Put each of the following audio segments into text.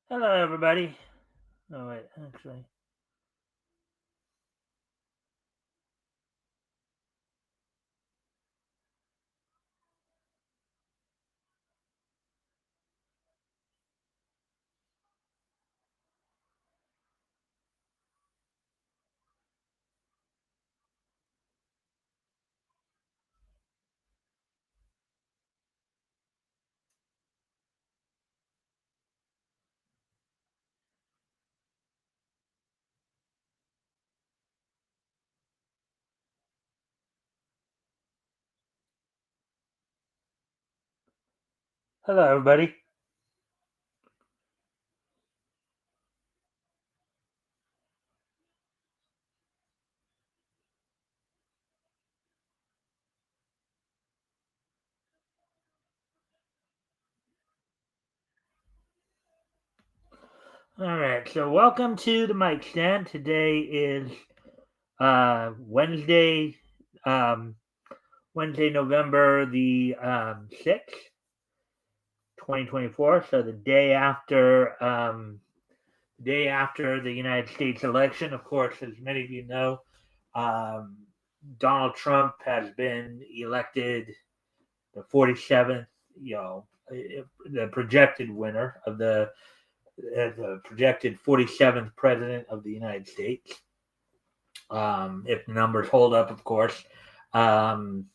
Hello, everybody. Oh, wait, actually. Hello, everybody. All right, so welcome to the Mikestand. Today is Wednesday, um, Wednesday, November the 6th, 2024. So the day after the United States election. Of course, as many of you know, um, Donald Trump has been elected the 47th, the projected winner of the projected 47th president of the United States. If the numbers hold up, of course, um,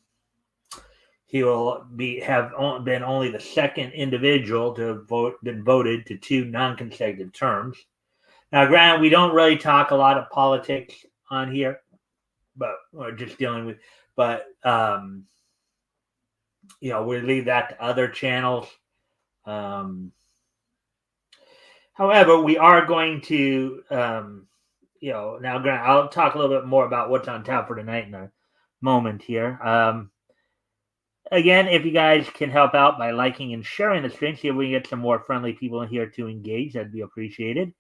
he will have been only the second individual to have been voted to two non-consecutive terms. Now, granted, we don't really talk a lot of politics on here, but we're just dealing with. But we leave that to other channels. Um, However, we are going to, now I'll talk a little bit more about what's on tap for tonight in a moment here. Again, if you guys can help out by liking and sharing the stream, see if we can get some more friendly people in here to engage, that'd be appreciated.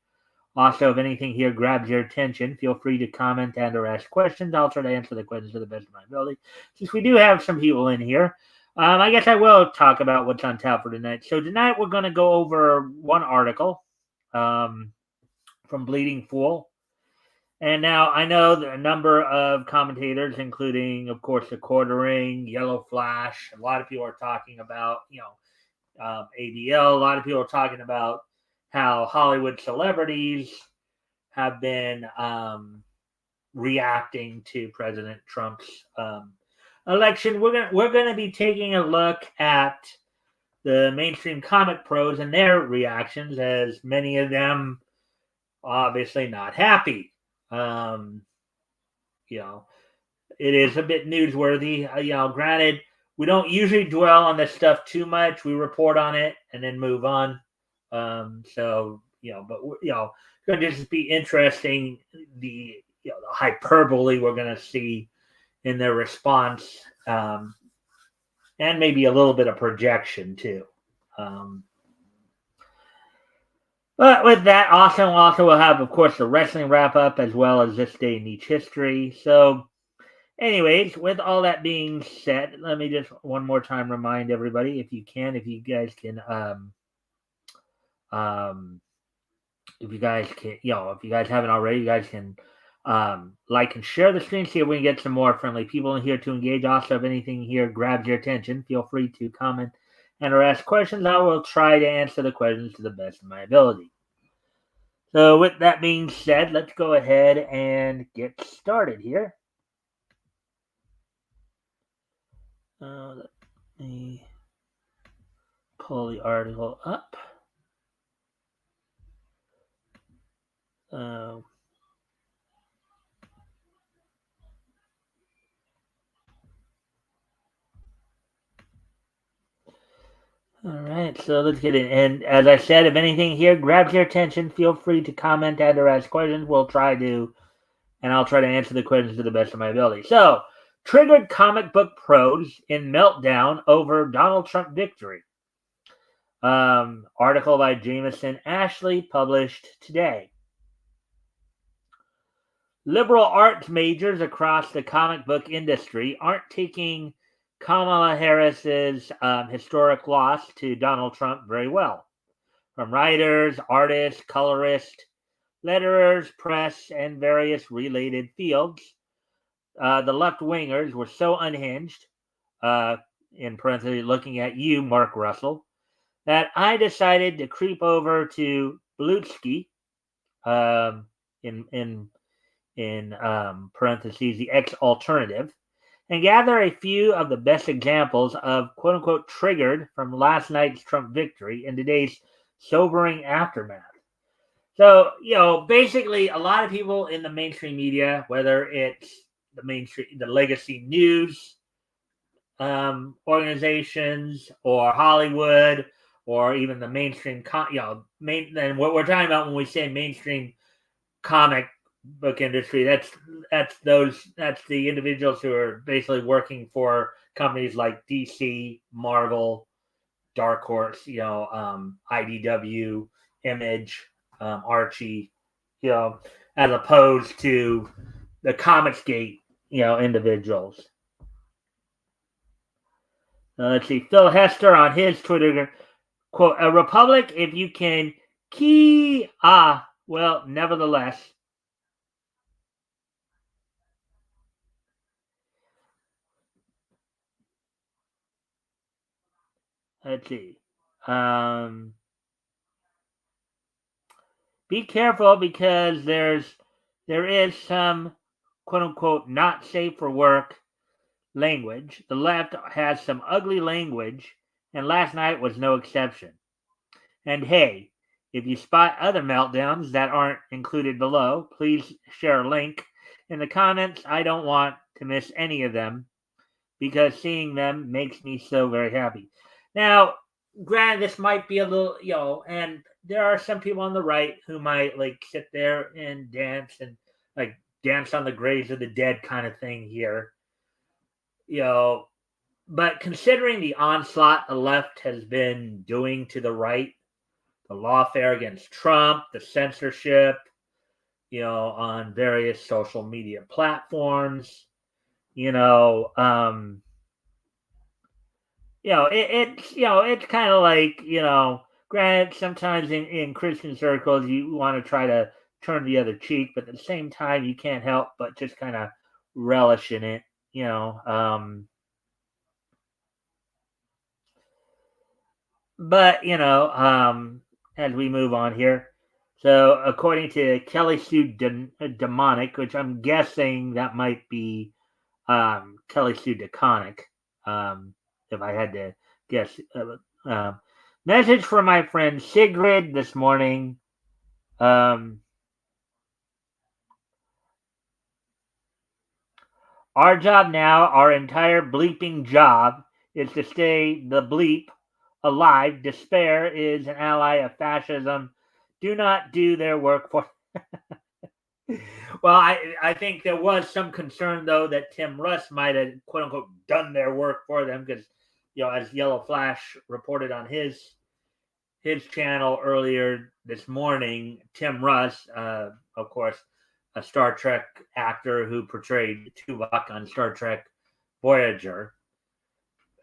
Also, if anything here grabs your attention, feel free to comment and or ask questions. I'll try to answer the questions to the best of my ability. Since we do have some people in here, I guess I will talk about what's on tap for tonight. So tonight we're going to go over one article. From Bleeding Fool. And now I know that a number of commentators, including, of course, the Quartering, Yellow Flash, a lot of people are talking about, ADL. A lot of people are talking about how Hollywood celebrities have been reacting to President Trump's election. We're gonna be taking a look at the mainstream comic pros and their reactions, as many of them obviously not happy. Um, you know, it is a bit newsworthy. Granted, we don't usually dwell on this stuff too much. We report on it and then move on. But it's going to just be interesting the hyperbole we're going to see in their response, and maybe a little bit of projection too. Um, But with that, also we'll have, of course, the wrestling wrap up as well as this day in each history. So, anyways, with all that being said, let me just one more time remind everybody, if you guys can, um, if you guys can, if you guys haven't already, you guys can like and share the screen. See if we can get some more friendly people in here to engage. Also, if anything here grabs your attention, feel free to comment and or ask questions. I will try to answer the questions to the best of my ability. So, with that being said, let's go ahead and get started here. Let me pull the article up. Uh, all right, so let's get in. And as I said, if anything here grabs your attention, feel free to comment and or ask questions. I'll try to answer the questions to the best of my ability. So, triggered comic book pros in meltdown over Donald Trump victory. Article by Jameson Ashley, published today. Liberal arts majors across the comic book industry aren't taking Kamala Harris's historic loss to Donald Trump very well. from writers, artists, colorists, letterers, press, and various related fields. The left wingers were so unhinged, uh, in parentheses, looking at you, Mark Russell, that I decided to creep over to Belutsky, um, in parentheses, the X alternative, and gather a few of the best examples of quote unquote triggered from last night's Trump victory in today's sobering aftermath. So, basically, a lot of people in the mainstream media, whether it's the legacy news organizations or Hollywood or even the mainstream, and what we're talking about when we say mainstream comic book industry, that's the individuals who are basically working for companies like DC, Marvel, Dark Horse, IDW, Image, Archie, as opposed to the Comicsgate, individuals. Let's see. Phil Hester on his Twitter, quote, "A republic if you can well, nevertheless." Let's see. Be careful because there is some quote unquote not safe for work language. The left has some ugly language, and last night was no exception. And hey, if you spot other meltdowns that aren't included below, please share a link in the comments. I don't want to miss any of them because seeing them makes me so very happy. Now, granted, this might be a little, and there are some people on the right who might like sit there and dance and like dance on the graves of the dead kind of thing here, you know. But considering the onslaught the left has been doing to the right, the lawfare against Trump, the censorship, on various social media platforms, you know, um, it's kind of like, granted, sometimes in Christian circles, you want to try to turn the other cheek, but at the same time, you can't help but just kind of relish in it, you know. But, as we move on here, so according to Kelly Sue Demonic, which I'm guessing that might be Kelly Sue Deconic, if I had to guess. Message from my friend Sigrid this morning. Our job now, our entire bleeping job, is to stay the bleep alive. Despair is an ally of fascism. Do not do their work for. Well, I think there was some concern though that Tim Russ might have quote unquote done their work for them because as Yellow Flash reported on his channel earlier this morning, Tim Russ, of course, a Star Trek actor who portrayed Tuvok on Star Trek Voyager,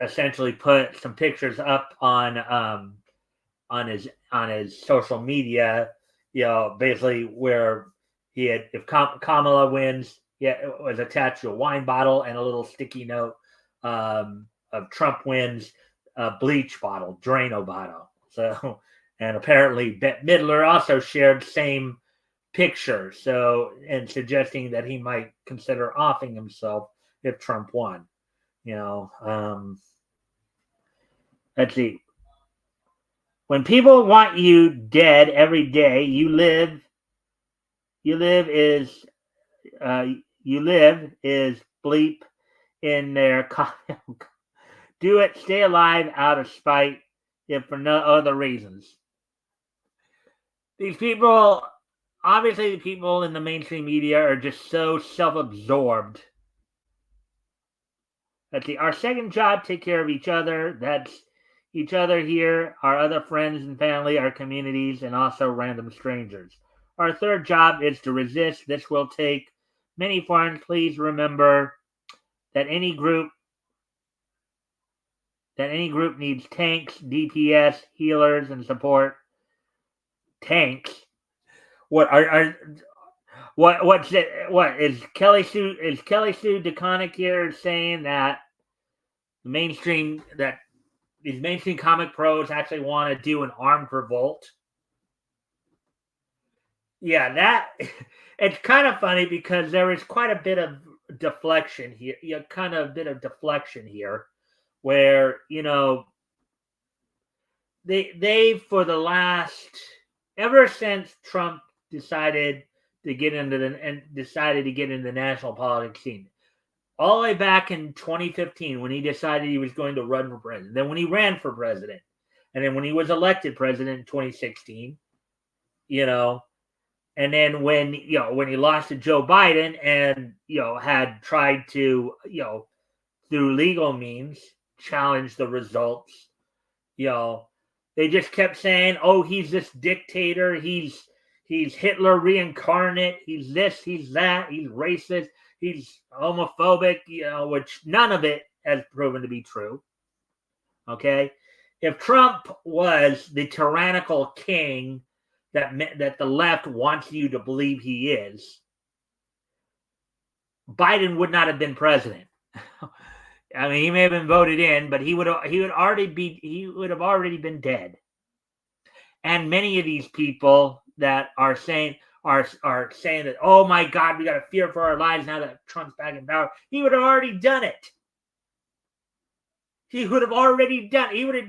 essentially put some pictures up on his social media, basically where he had, if Kamala wins, it was attached to a wine bottle and a little sticky note. Of Trump wins, a bleach bottle, Drano bottle. So, and apparently Bette Midler also shared same picture. So, and suggesting that he might consider offing himself if Trump won. Let's see. When people want you dead every day, you live is uh, you live is bleep in their do it, stay alive out of spite, if for no other reasons. These people, obviously, the people in the mainstream media are just so self-absorbed. Let's see. Our second job, take care of each other. That's each other here, our other friends and family, our communities, and also random strangers. Our third job is to resist. This will take many forms. Please remember that any group needs tanks, DPS, healers, and support. tanks. What are what's it? What is Kelly Sue? Is Kelly Sue DeConnick here saying that mainstream that these mainstream comic pros actually want to do an armed revolt? Yeah, that it's kind of funny because there is quite a bit of deflection here. Yeah, kind of a bit of deflection here, where they for the last ever since Trump decided to get into the national politics scene. All the way back in 2015 when he decided he was going to run for president. Then when he ran for president. And then when he was elected president in 2016, and then when he lost to Joe Biden and had tried to through legal means challenge the results, they just kept saying, "Oh, he's this dictator. He's Hitler reincarnate. He's this. He's that. He's racist. He's homophobic." Which none of it has proven to be true. Okay, if Trump was the tyrannical king that the left wants you to believe he is, Biden would not have been president. I mean, he may have been voted in, but he would have already been dead. And many of these people that are saying that, oh my God, we got to fear for our lives now that Trump's back in power. He would have already done it. He would have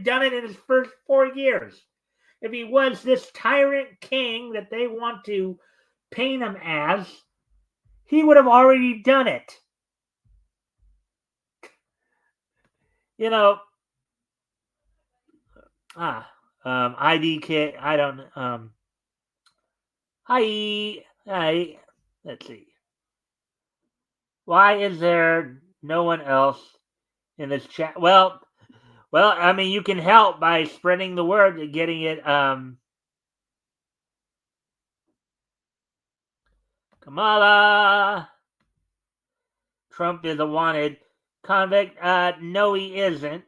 done it in his first 4 years. If he was this tyrant king that they want to paint him as, he would have already done it. ID kit. I don't. Hi. Let's see. Why is there no one else in this chat? Well. I mean, you can help by spreading the word and getting it. Kamala. Trump is a wanted convict. No, he isn't.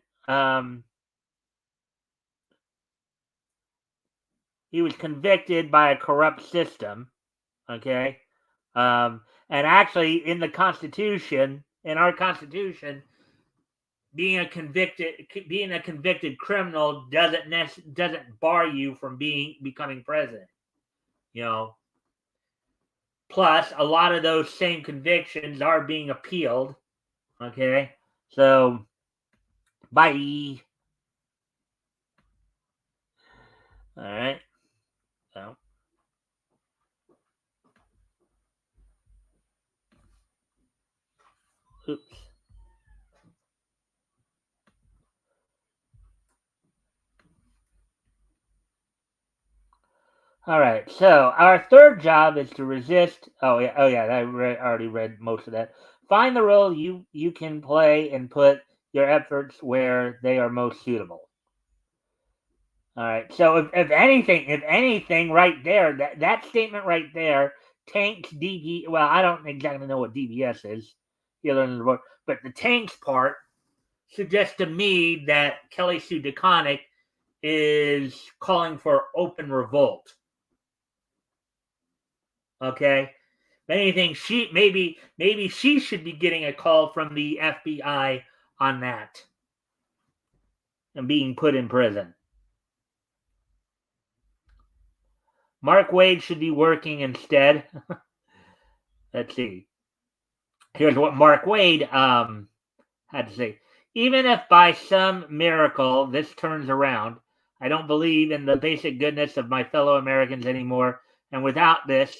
He was convicted by a corrupt system. Okay. And actually, in our Constitution, being a convicted criminal doesn't bar you from becoming president. Plus, a lot of those same convictions are being appealed. Okay, so bye. All right. So. Oops. All right. So our third job is to resist. Oh yeah. I already read most of that. Find the role you can play and put your efforts where they are most suitable. All right. So if anything, right there, that statement right there tanks DB. Well, I don't exactly know what DBS is, but the tanks part suggests to me that Kelly Sue DeConnick is calling for open revolt. Okay. If anything, maybe she should be getting a call from the FBI on that and being put in prison. Mark Wade should be working instead. Let's see. Here's what Mark Wade had to say. Even if by some miracle this turns around, I don't believe in the basic goodness of my fellow Americans anymore. And without this,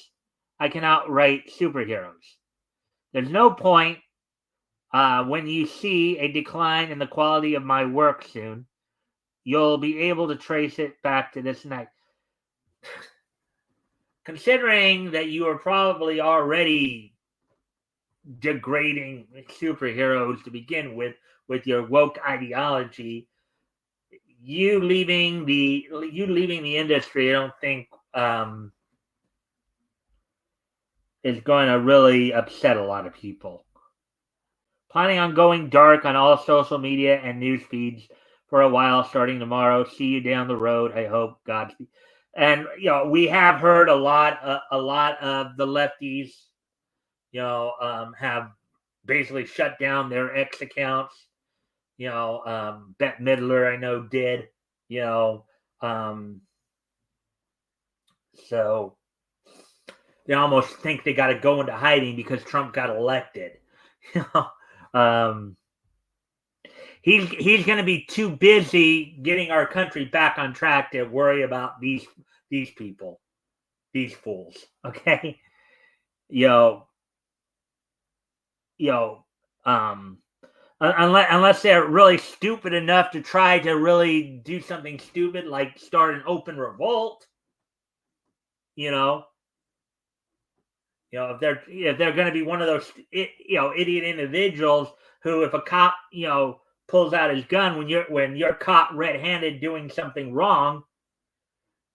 I cannot write superheroes. There's no point when you see a decline in the quality of my work soon. You'll be able to trace it back to this night. Considering that you are probably already degrading superheroes to begin with your woke ideology, you leaving the industry, I don't think is going to really upset a lot of people. Planning on going dark on all social media and news feeds for a while starting tomorrow. See you down the road. I hope. Godspeed. And we have heard a lot of the lefties, have basically shut down their X accounts. Bette Midler, I know, did. Um, so they almost think they got to go into hiding because Trump got elected. um, he's going to be too busy getting our country back on track to worry about these people, these fools. Okay, unless they're really stupid enough to try to really do something stupid like start an open revolt. If they're going to be one of those idiot individuals who, if a cop pulls out his gun when you're caught red-handed doing something wrong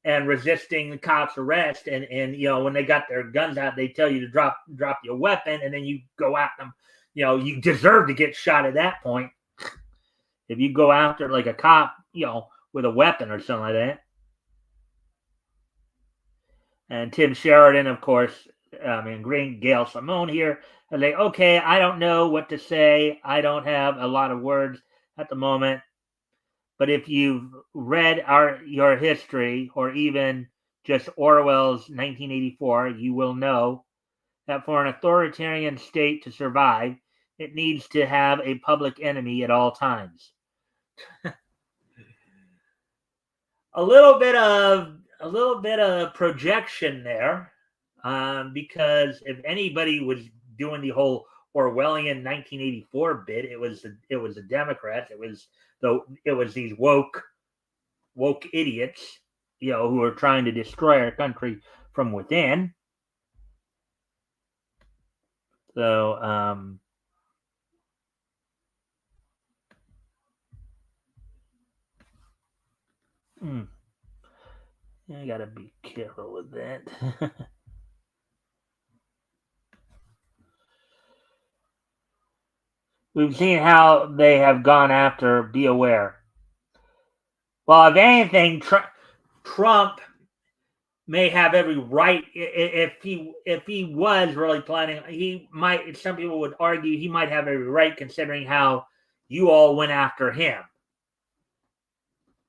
and resisting the cop's arrest, and when they got their guns out, they tell you to drop your weapon, and then you go at them. You deserve to get shot at that point if you go after like a cop with a weapon or something like that. And Tim Sheridan, of course, Green Gail Simone here, and they, okay, I don't know what to say. I don't have a lot of words at the moment. But if you've read your history, or even just Orwell's 1984, you will know that for an authoritarian state to survive, it needs to have a public enemy at all times. A little bit of projection there, because if anybody was doing the whole Orwellian 1984 bit, it was the Democrats. It was these woke idiots, who are trying to destroy our country from within. So, I gotta be careful with that. We've seen how they have gone after Be Aware. Well, if anything, Trump may have every right, if he was really planning. He might. Some people would argue he might have every right, considering how you all went after him.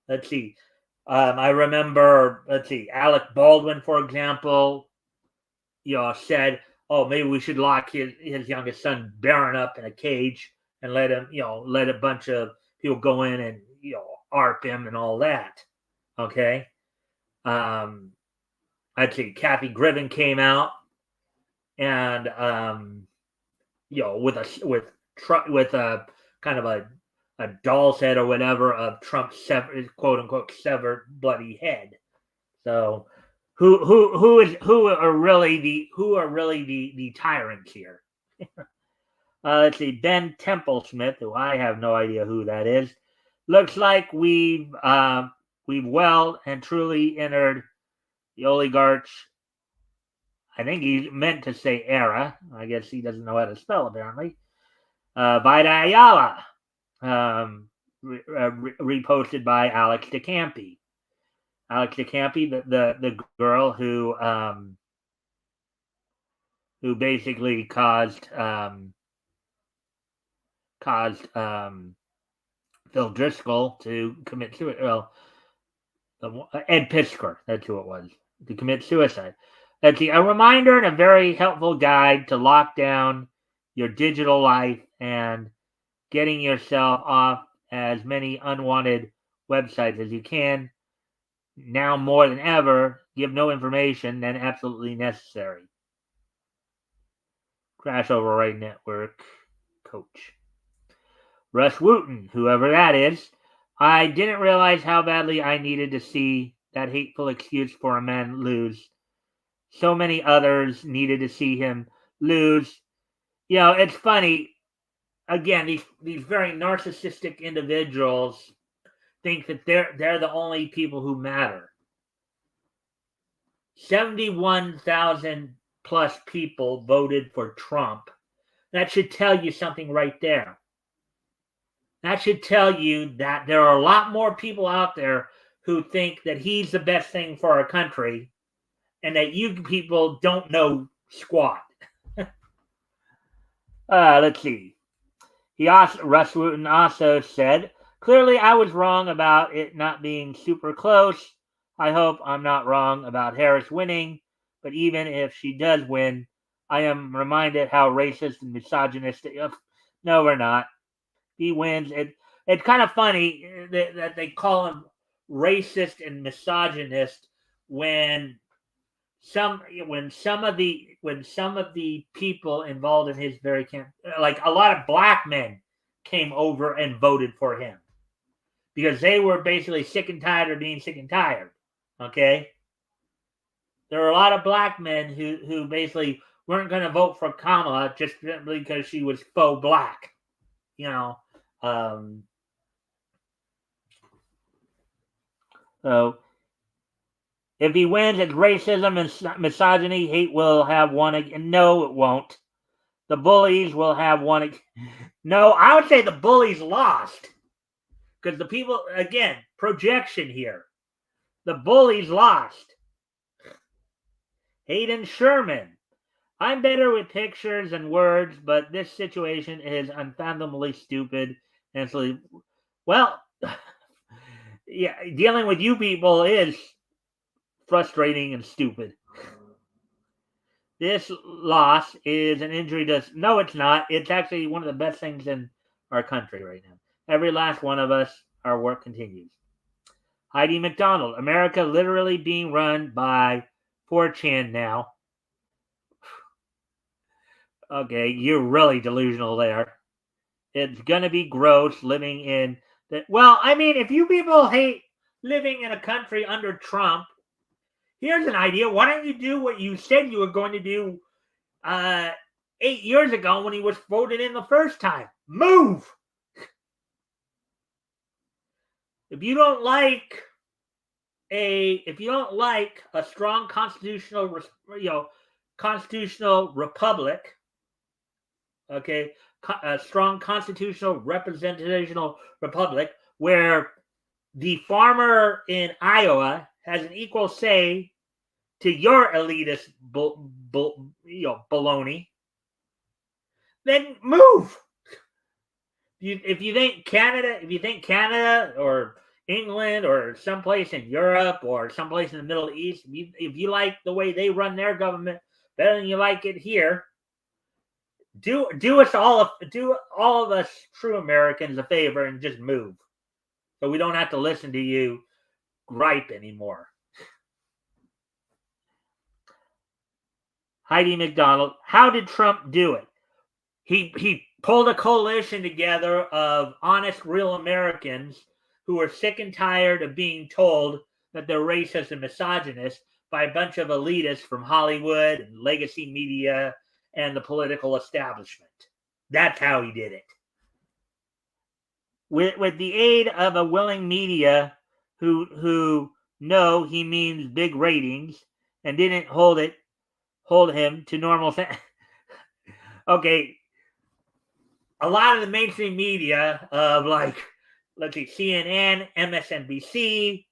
Let's see. I remember. Let's see. Alec Baldwin, for example, said, "Oh, maybe we should lock his youngest son Barron up in a cage and let him, let a bunch of people go in and ARP him and all that." Okay. I'd say Kathy Griffin came out and with a kind of a doll's head or whatever of Trump's quote unquote severed bloody head. So who are really the tyrants here? Let's see, Ben Templesmith, who I have no idea who that is. Looks like we've well and truly entered the oligarchs. I think he meant to say era. I guess he doesn't know how to spell, apparently. Vida Ayala, reposted by Alex DeCampi. Alex DeCampi, the girl who basically caused Phil Driscoll to commit suicide. Well, Ed Piskor, that's who it was, to commit suicide. That's a reminder and a very helpful guide to lock down your digital life and getting yourself off as many unwanted websites as you can. Now more than ever, give no information than absolutely necessary. Crash Override Network coach. Russ Wooten, whoever that is. I didn't realize how badly I needed to see that hateful excuse for a man lose. So many others needed to see him lose. It's funny. Again, these very narcissistic individuals think that they're the only people who matter. 71,000 plus people voted for Trump. That should tell you something right there. That should tell you that there are a lot more people out there who think that he's the best thing for our country and that you people don't know squat. Let's see. Rasputin also said, clearly I was wrong about it not being super close. I hope I'm not wrong about Harris winning, but even if she does win, I am reminded how racist and misogynistic. No, we're not. He wins. It's kind of funny that they call him racist and misogynist when some of the people involved in his very camp, like a lot of black men, came over and voted for him because they were basically sick and tired of being sick and tired. Okay, there were a lot of black men who basically weren't going to vote for Kamala just because she was faux black. You know, so if he wins, it's racism and misogyny. Hate will have one again. No, it won't. The bullies will have one. No, I would say the bullies lost. Because the people, again, projection here. The bullies lost. Hayden Sherman. I'm better with pictures and words, but this situation is unfathomably stupid. And so, well, yeah, dealing with you people is frustrating and stupid. This loss is an injury to... No, it's not. It's actually one of the best things in our country right now. Every last one of us, our work continues. Heidi McDonald. America literally being run by 4chan now. Okay, you're really delusional there. It's going to be gross living in... Well, I mean, if you people hate living in a country under Trump, here's an idea. Why don't you do what you said you were going to do 8 years ago when he was voted in the first time? Move! If you don't like a strong constitutional republic, okay, a strong constitutional representational republic where the farmer in Iowa has an equal say to your elitist baloney, then move. If you think Canada or England or someplace in Europe or someplace in the Middle East, if you like the way they run their government better than you like it here, do all of us true Americans a favor and just move, so we don't have to listen to you gripe anymore. Heidi McDonald. How did Trump do it? He pulled a coalition together of honest, real Americans who are sick and tired of being told that they're racist and misogynist by a bunch of elitists from Hollywood and legacy media and the political establishment. That's how he did it. With the aid of a willing media who know he means big ratings and didn't hold him to normal. Okay. A lot of the mainstream media of let's see, CNN, MSNBC,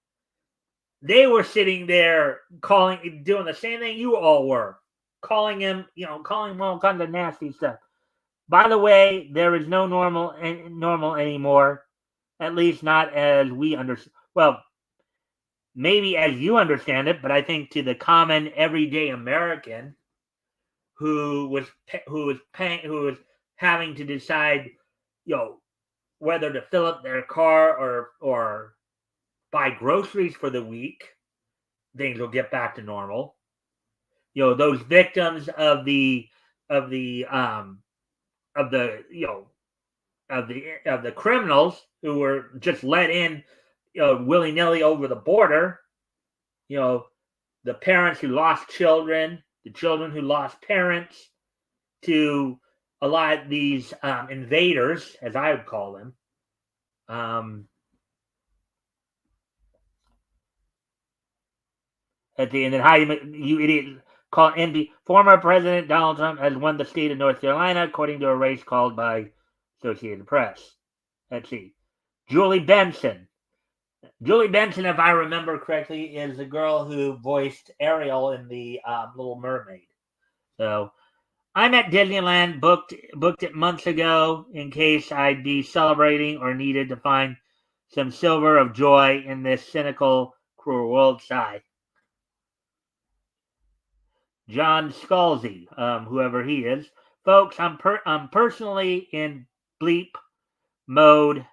they were sitting there doing the same thing you all were, calling him all kinds of nasty stuff. By the way, there is no normal anymore, at least not as we understand. Well, maybe as you understand it, but I think to the common everyday American who was having to decide, whether to fill up their car or buy groceries for the week, things will get back to normal. Those victims of the criminals who were just let in, willy-nilly over the border, the parents who lost children, the children who lost parents, to a lot of these invaders, as I would call them. At the end, how you idiot call NB former President Donald Trump has won the state of North Carolina, according to a race called by Associated Press. Let's see. Julie Benson. Julie Benson, if I remember correctly, is the girl who voiced Ariel in the Little Mermaid. So I'm at Disneyland, booked it months ago in case I'd be celebrating or needed to find some silver of joy in this cynical, cruel world. Sigh. John Scalzi, whoever he is, folks. I'm personally in bleep mode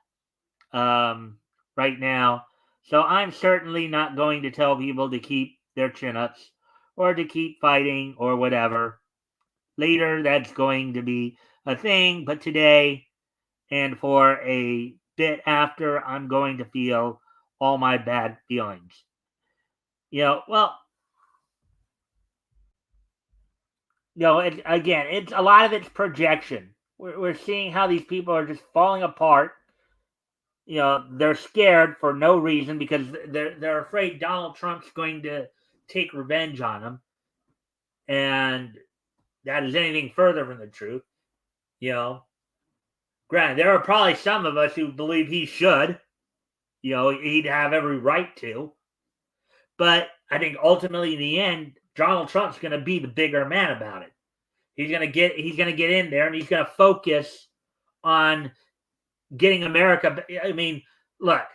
right now, so I'm certainly not going to tell people to keep their chin ups or to keep fighting or whatever. Later, that's going to be a thing, but today and for a bit after, I'm going to feel all my bad feelings. Well, again, it's a lot of it's projection. We're seeing how these people are just falling apart. They're scared for no reason because they're afraid Donald Trump's going to take revenge on them, and that is anything further from the truth. You know, Granted, there are probably some of us who believe he should. He'd have every right to. But I think ultimately, in the end, Donald Trump's going to be the bigger man about it. He's going to get in there and he's going to focus on getting America. I mean, look,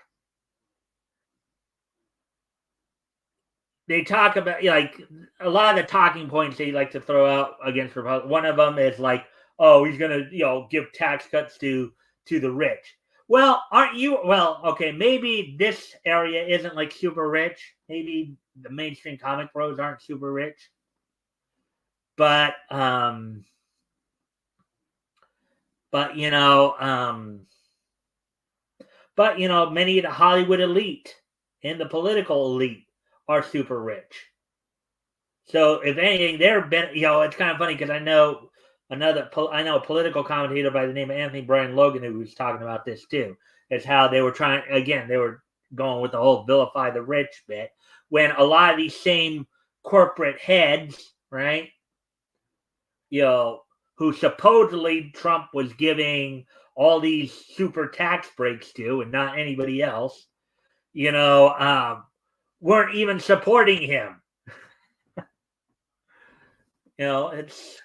they talk about like a lot of the talking points they like to throw out against Republicans. One of them is like, oh, he's going to give tax cuts to the rich. Well, aren't you? Well, okay, maybe this area isn't like super rich. Maybe the mainstream comic pros aren't super rich, but but you know, many of the Hollywood elite and the political elite are super rich. So if anything, it's kind of funny because I know a political commentator by the name of Anthony Brian Logan who was talking about this too. Is how they were they were going with the whole vilify the rich bit when a lot of these same corporate heads, right? Who supposedly Trump was giving all these super tax breaks to and not anybody else, weren't even supporting him. It's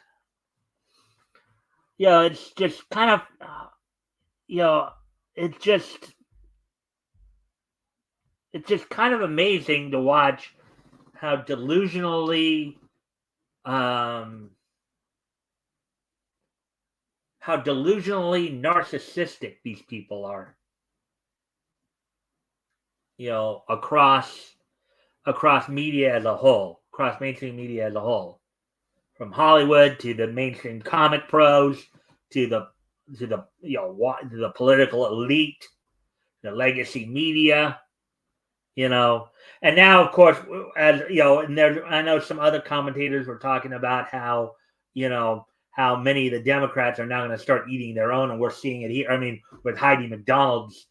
it's just kind of it's just kind of amazing to watch how delusionally narcissistic these people are. Across media as a whole, across mainstream media as a whole, from Hollywood to the mainstream comic pros to the political elite, the legacy media, and now of course, as and there, I know some other commentators were talking about how how many of the Democrats are now going to start eating their own, and we're seeing it here. I mean, with Heidi McDonald's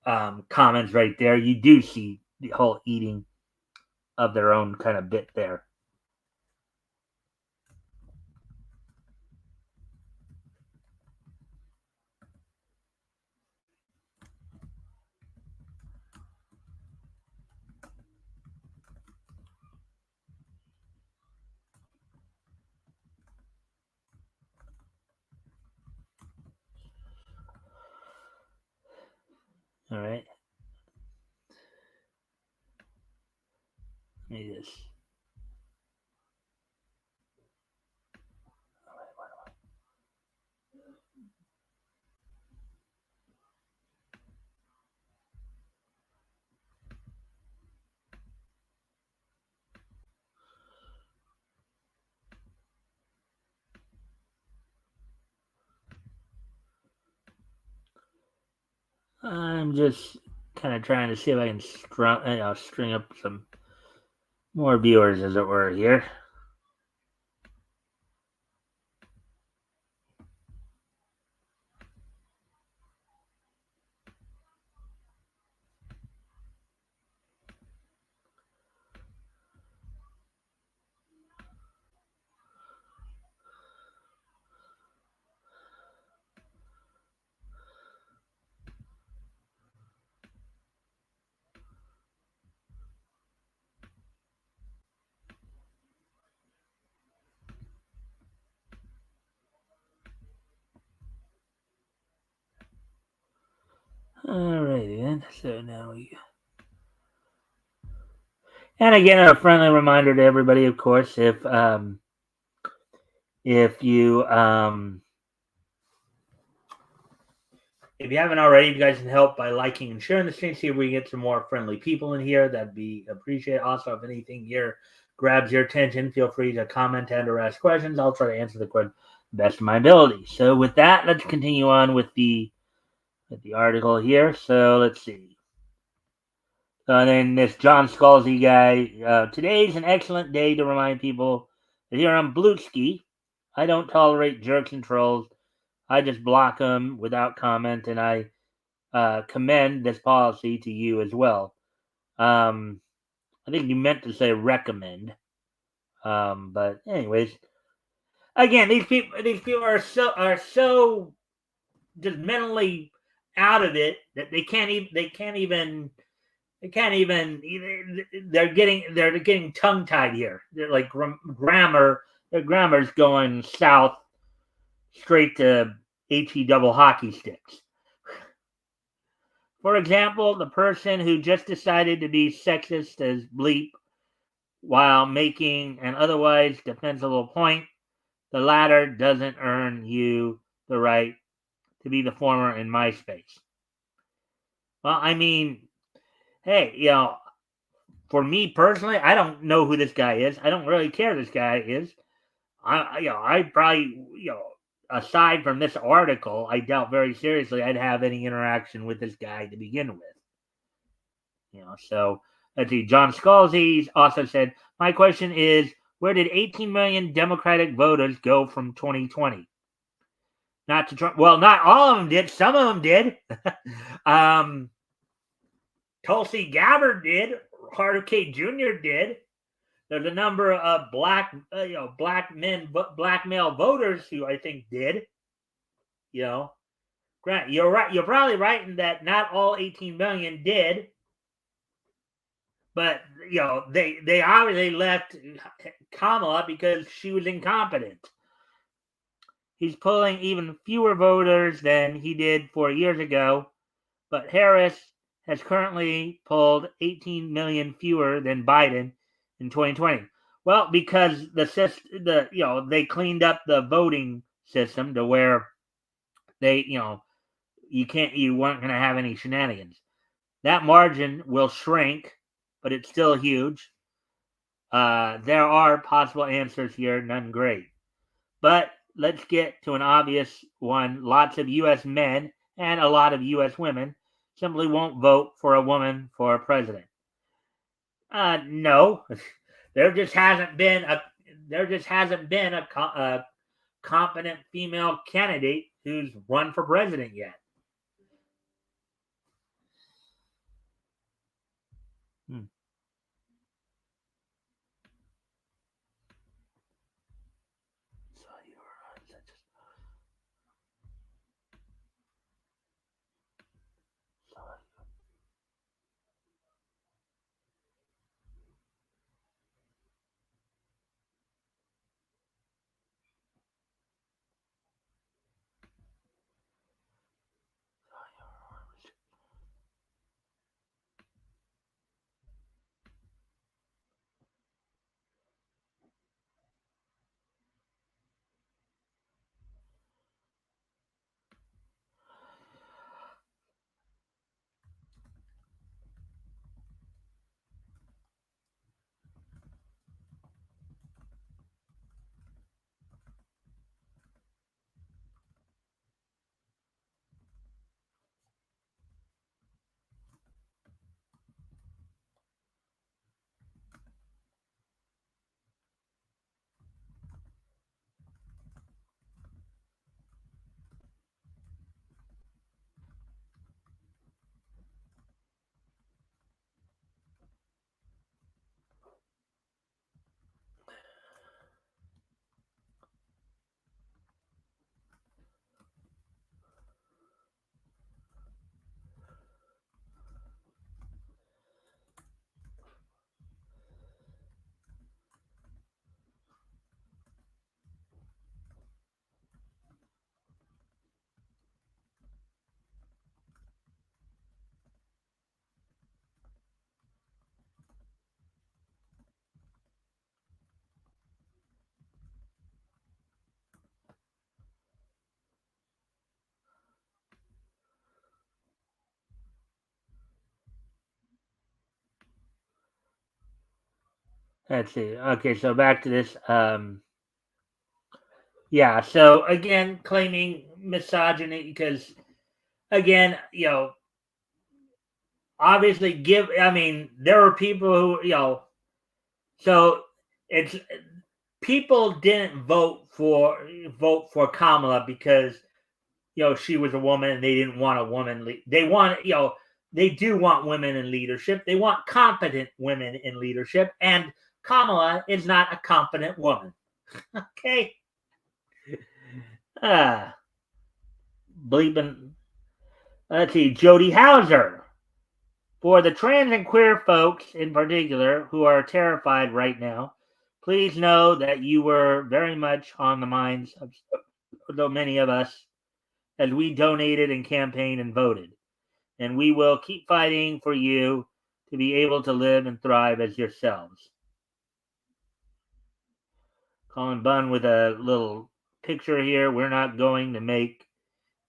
comments right there, you do see the whole eating of their own kind of bit there. All right. Let me just. I'm just kind of trying to see if I can string up some more viewers, as it were, here. Alrighty then. So now we. And again, a friendly reminder to everybody, of course, if you haven't already, you guys can help by liking and sharing the stream. See if we can get some more friendly people in here. That'd be appreciated. Also, if anything here grabs your attention, feel free to comment and or ask questions. I'll try to answer the question best of my ability. So with that, let's continue on with the article here. So let's see. And then this John Scalzi guy. Today's an excellent day to remind people that here on Blueski, I don't tolerate jerks and trolls. I just block them without comment, and I commend this policy to you as well. I think you meant to say recommend. But anyways, again, these people are so just mentally out of it that they can't even they're getting tongue tied here. They're like their grammar's going south straight to HE double hockey sticks. For example, the person who just decided to be sexist as bleep while making an otherwise defensible point, the latter doesn't earn you the right to be the former in MySpace. Well, I mean, hey, for me personally, I don't know who this guy is. I don't really care who this guy is. I probably, aside from this article, I doubt very seriously I'd have any interaction with this guy to begin with. So let's see. John Scalzi also said, "My question is, where did 18 million Democratic voters go from 2020? Not to Trump. Well, not all of them did. Some of them did. Tulsi Gabbard did. Carter K. Jr. did. There's a number of black male voters who I think did. Grant, you're right. You're probably right in that not all 18 million did, but they obviously left Kamala because she was incompetent. He's pulling even fewer voters than he did 4 years ago, but Harris has currently pulled 18 million fewer than Biden in 2020. Well, because they cleaned up the voting system to where you weren't going to have any shenanigans. That margin will shrink, but it's still huge. There are possible answers here, none great. But let's get to an obvious one. Lots of U.S. men and a lot of U.S. women simply won't vote for a woman for president. No, there just hasn't been a competent female candidate who's run for president yet. Let's see. Okay, so back to this. Yeah. So again, claiming misogyny because again, obviously give. I mean, there are people who So it's people didn't vote for Kamala because she was a woman and they didn't want a woman. They want they do want women in leadership. They want competent women in leadership, and Kamala is not a competent woman. Okay, ah, bleeping. Let's see, Jody Hauser. For the trans and queer folks in particular who are terrified right now, please know that you were very much on the minds of so many of us as we donated and campaigned and voted. And we will keep fighting for you to be able to live and thrive as yourselves. Colin Bunn with a little picture here. We're not going to make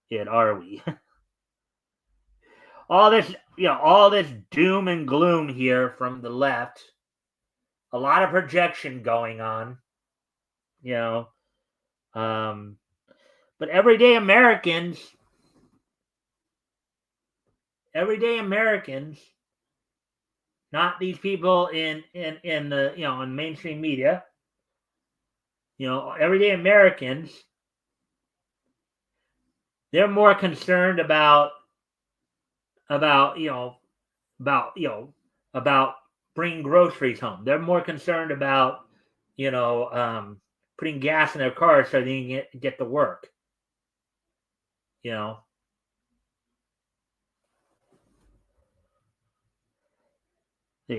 it, are we? all this doom and gloom here from the left. A lot of projection going on, you know. Um, but everyday Americans, not these people in the in mainstream media, everyday Americans, they're more concerned about about about bringing groceries home. They're more concerned about you know putting gas in their cars so they can get to work. You know,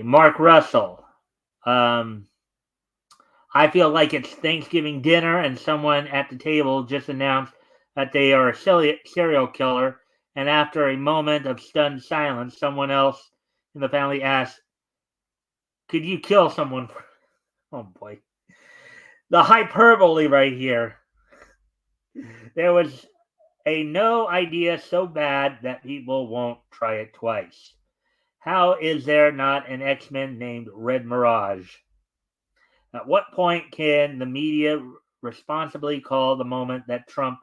Mark Russell. Um, I feel like it's Thanksgiving dinner and someone at the table just announced that they are a serial killer. And after a moment of stunned silence, someone else in the family asks, "Could you kill someone?" Oh boy. The hyperbole right here. There was a no idea so bad that people won't try it twice. How is there not an X-Men named Red Mirage? At what point can the media responsibly call the moment that Trump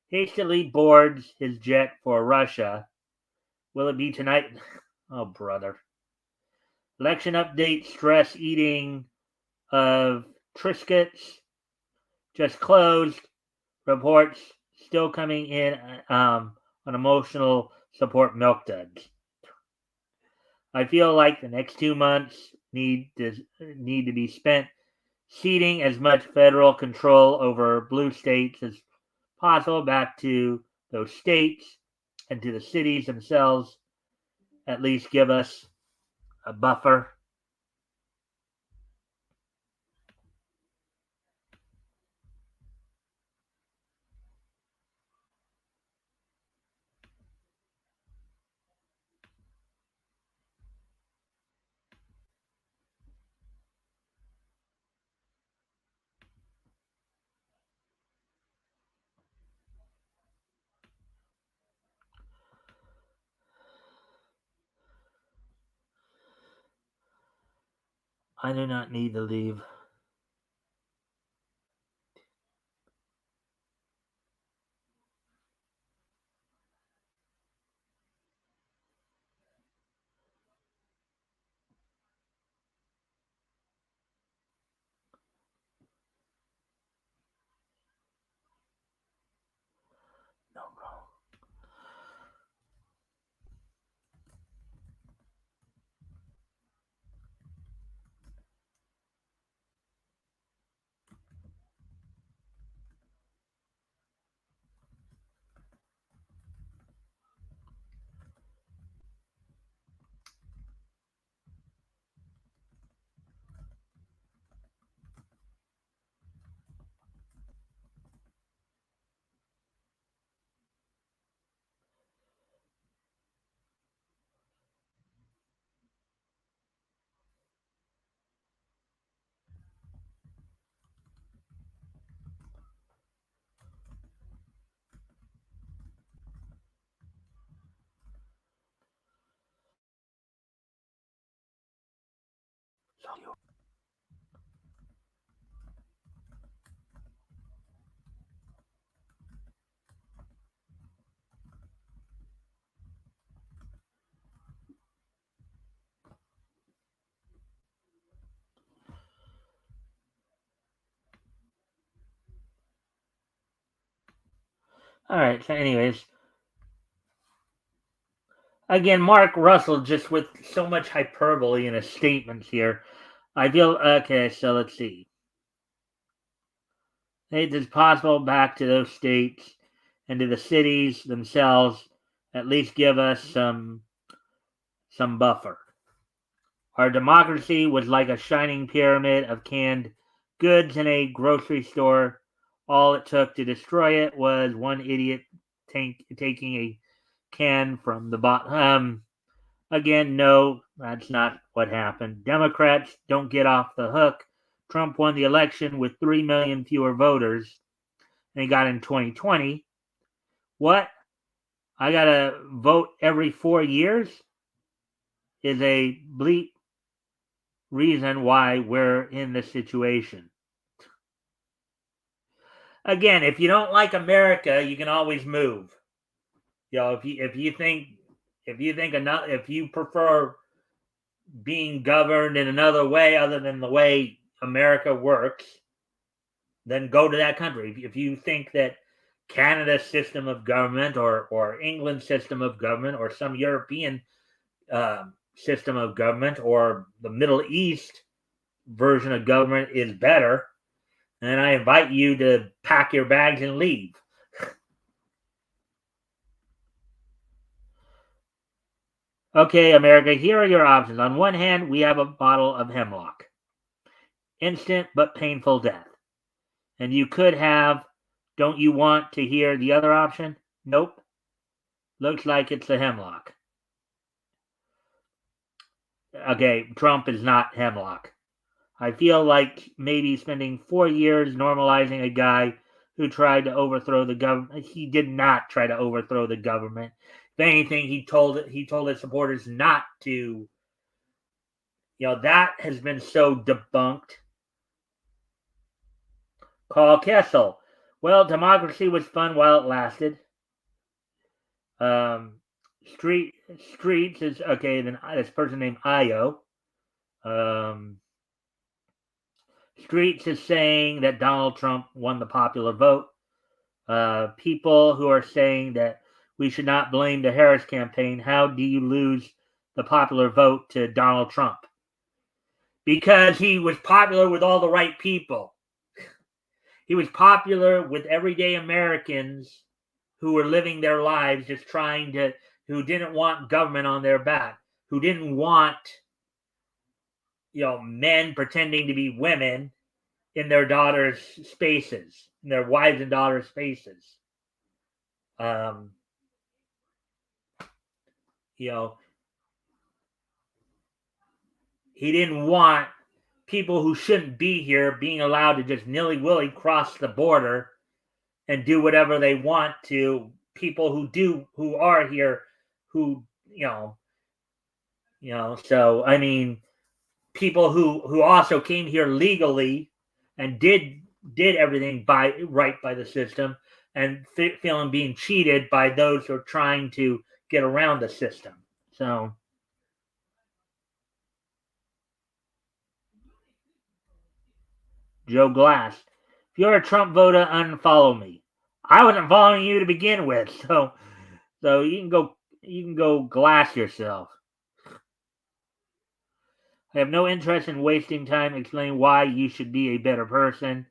hastily boards his jet for Russia? Will it be tonight? Oh, brother. Election update stress eating of Triscuits just closed. Reports still coming in on emotional support milk duds. I feel like the next 2 months need to be spent ceding as much federal control over blue states as possible back to those states and to the cities themselves. At least give us a buffer. I do not need to leave. No, bro. All right. So, anyways, again, Mark Russell just with so much hyperbole in his statements here. I feel okay. So let's see. It is possible back to those states and to the cities themselves. At least give us some buffer. Our democracy was like a shining pyramid of canned goods in a grocery store. All it took to destroy it was one idiot taking a can from the bottom. Again, no, that's not what happened. Democrats don't get off the hook. Trump won the election with 3 million fewer voters than he got in 2020. What? I got to vote every 4 years? Is a bleak reason why we're in this situation. Again, if you don't like America, you can always move. If you prefer being governed in another way other than the way America works, then go to that country. If you think that Canada's system of government or England's system of government or some European system of government or the Middle East version of government is better, then I invite you to pack your bags and leave. Okay, America, here are your options. On one hand, we have a bottle of hemlock. Instant but painful death. And you could have, don't you want to hear the other option? Nope. Looks like it's the hemlock. Okay, Trump is not hemlock. I feel like maybe spending 4 years normalizing a guy who tried to overthrow the government. He did not try to overthrow the government. If anything, he told his supporters not to. That has been so debunked. Carl Kessel. Well, democracy was fun while it lasted. Streets is okay. Then this person named Io. Streets is saying that Donald Trump won the popular vote. People who are saying that we should not blame the Harris campaign. How do you lose the popular vote to Donald Trump? Because he was popular with all the right people. He was popular with everyday Americans who were living their lives just who didn't want government on their back, who didn't want, men pretending to be women in their daughters' spaces, in their wives and daughters' spaces. He didn't want people who shouldn't be here being allowed to just nilly-willy cross the border and do whatever they want to people who are here, who, so, I mean, people who also came here legally and did everything right by the system and feeling being cheated by those who are trying to get around the system. So, Joe Glass, if you're a Trump voter, unfollow me. I wasn't following you to begin with, so you can go glass yourself. I have no interest in wasting time explaining why you should be a better person.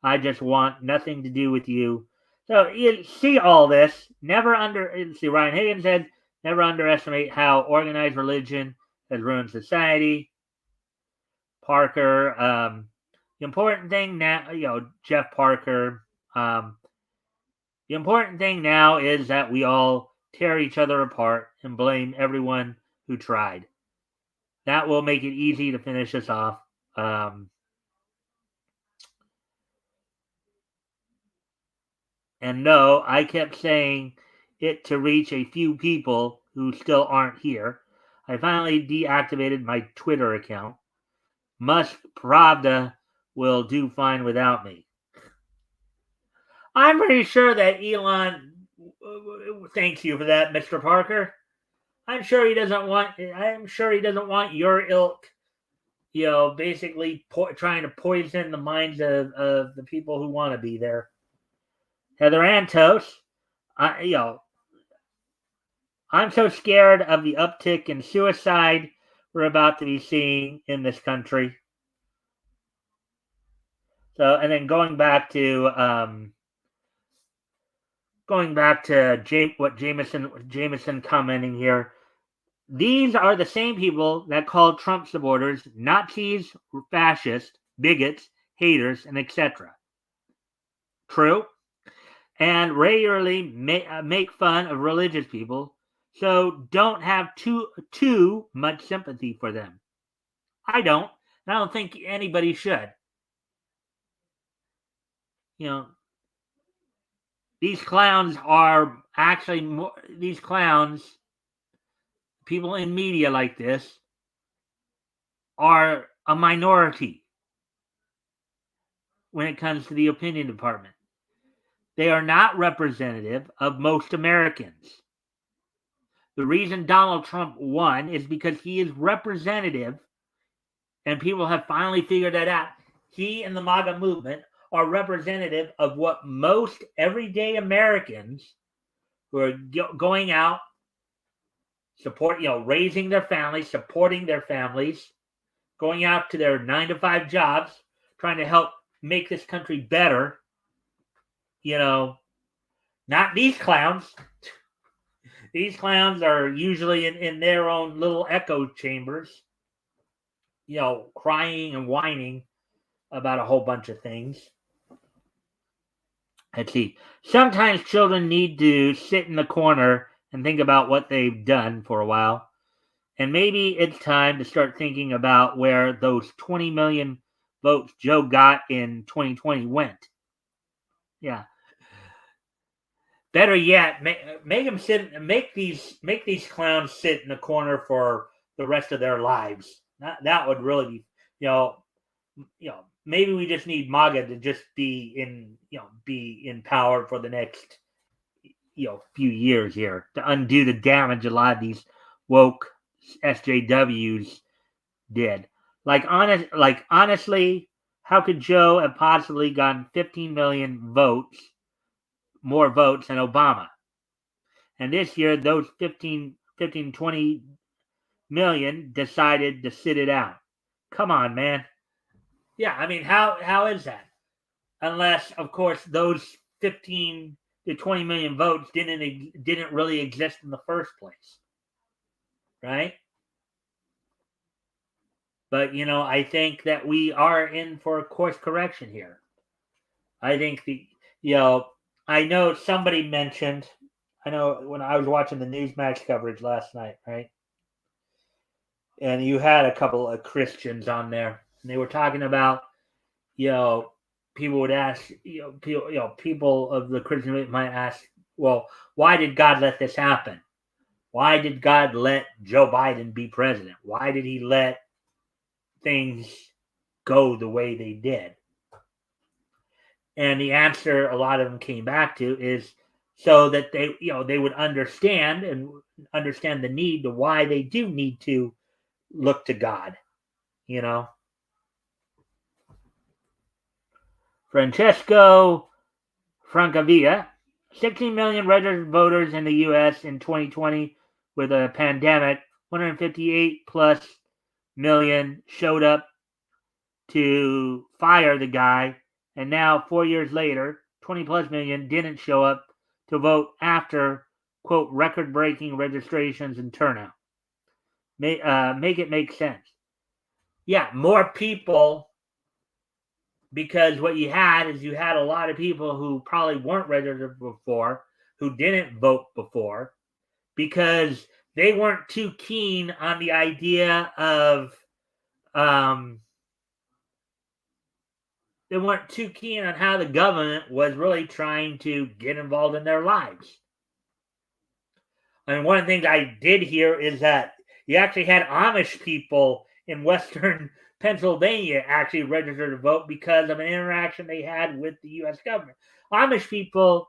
I just want nothing to do with you. So you see all this. Ryan Higgins said, never underestimate how organized religion has ruined society. Parker, the important thing now, Jeff Parker, the important thing now is that we all tear each other apart and blame everyone who tried. That will make it easy to finish us off. And no, I kept saying it to reach a few people who still aren't here. I finally deactivated my Twitter account. Musk Pravda will do fine without me. I'm pretty sure that Elon thanks you for that, Mr. Parker. I'm sure he doesn't want your ilk, basically trying to poison the minds of the people who want to be there. Heather Antos, I'm so scared of the uptick in suicide we're about to be seeing in this country. So, and then going back to what Jameson commenting here. These are the same people that called Trump supporters Nazis, fascists, bigots, haters, and etc. True, and regularly make fun of religious people, so don't have too much sympathy for them. I don't. I don't think anybody should. You know, these clowns are actually more. These clowns, people in media like this, are a minority when it comes to the opinion department. They are not representative of most Americans. The reason Donald Trump won is because he is representative, and people have finally figured that out. He and the MAGA movement are representative of what most everyday Americans who are going out, raising their families, supporting their families, going out to their 9-to-5 jobs, trying to help make this country better. Not these clowns. These clowns are usually in their own little echo chambers, crying and whining about a whole bunch of things. Let's see. Sometimes children need to sit in the corner and think about what they've done for a while. And maybe it's time to start thinking about where those 20 million votes Joe got in 2020 went. Yeah. Better yet, make them sit. Make these clowns sit in the corner for the rest of their lives. That would really be, maybe we just need MAGA to just be in power for the next, few years here to undo the damage a lot of these woke SJWs did. Honestly, how could Joe have possibly gotten 15 million more votes than Obama? And this year, those 20 million decided to sit it out. Come on, man. Yeah, I mean, how is that? Unless, of course, those 15 to 20 million votes didn't really exist in the first place, right? But I think that we are in for a course correction here. I think I know somebody mentioned. I know when I was watching the Newsmax coverage last night, right? And you had a couple of Christians on there, and they were talking about, people would ask, people of the Christian faith might ask, well, why did God let this happen? Why did God let Joe Biden be president? Why did he let things go the way they did? And the answer a lot of them came back to is so that they would understand the need to why they do need to look to God, Francesco Francavilla, 16 million registered voters in the U.S. in 2020 with a pandemic, 158 plus million showed up to fire the guy, and now 4 years later, 20 plus million didn't show up to vote after, quote, record-breaking registrations and turnout. Make it make sense. Yeah, more people, because what you had a lot of people who probably weren't registered before, who didn't vote before, because they weren't too keen on the idea of they weren't too keen on how the government was really trying to get involved in their lives. And one of the things I did hear is that you actually had Amish people in Western Pennsylvania actually register to vote because of an interaction they had with the U.S. government. Amish people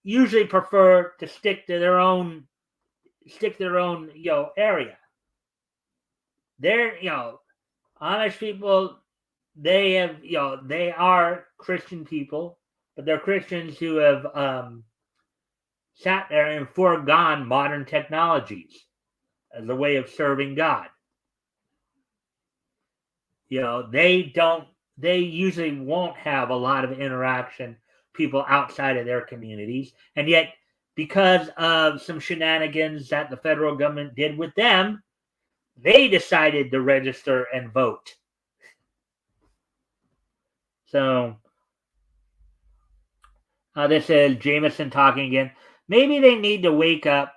usually prefer to stick to their own area. They're Amish people. They are Christian people, but they're Christians who have sat there and foregone modern technologies as a way of serving God. They usually won't have a lot of interaction, people outside of their communities. And yet, because of some shenanigans that the federal government did with them, they decided to register and vote. So, this is Jameson talking again. Maybe they need to wake up.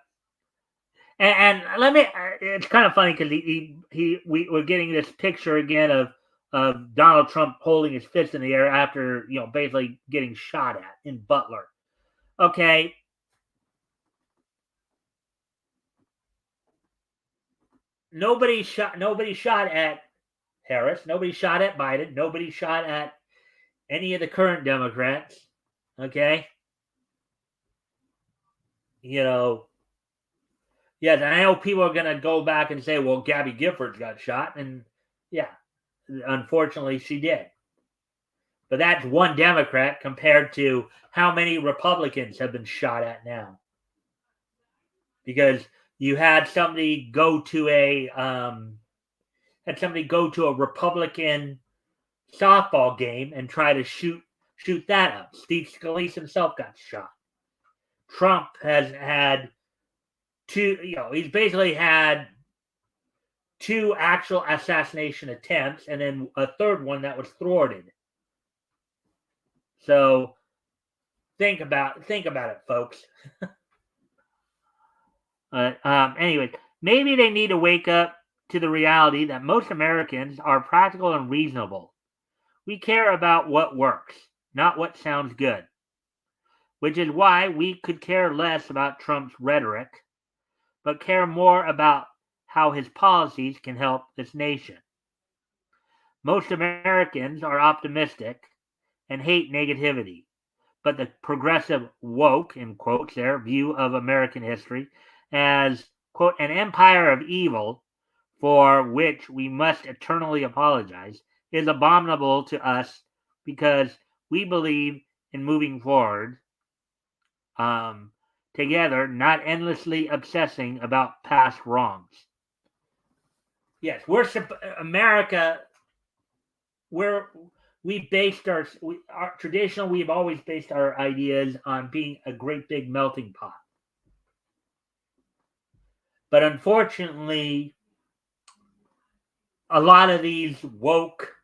And let me. It's kind of funny because we're getting this picture again of Donald Trump holding his fist in the air after basically getting shot at in Butler. Okay. Nobody shot at Harris. Nobody shot at Biden. Nobody shot at any of the current Democrats. Okay. Yes, and I know people are going to go back and say, well, Gabby Giffords got shot. And yeah, unfortunately, she did. But that's one Democrat compared to how many Republicans have been shot at now. Because you had somebody go to a Republican softball game and try to shoot that up. Steve Scalise himself got shot. Trump has had he's basically had 2 actual assassination attempts and then a third one that was thwarted. So think about it, folks. Anyway, maybe they need to wake up to the reality that most Americans are practical and reasonable. We care about what works, not what sounds good, which is why we could care less about Trump's rhetoric, but care more about how his policies can help this nation. Most Americans are optimistic and hate negativity, but the progressive woke, in quotes there, view of American history as, quote, an empire of evil for which we must eternally apologize is abominable to us because we believe in moving forward together, not endlessly obsessing about past wrongs. Yes, America. Traditionally, we've always based our ideas on being a great big melting pot. But unfortunately, a lot of these woke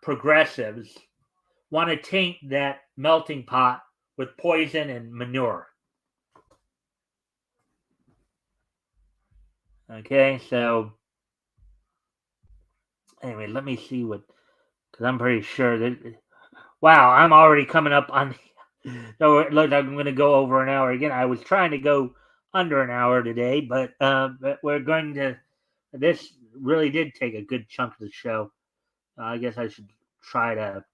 progressives want to taint that melting pot with poison and manure. Okay, so anyway, let me see because I'm pretty sure that. Wow, I'm already coming up on. So it looks like I'm going to go over an hour again. I was trying to go under an hour today, but we're going to. This really did take a good chunk of the show. I guess I should try to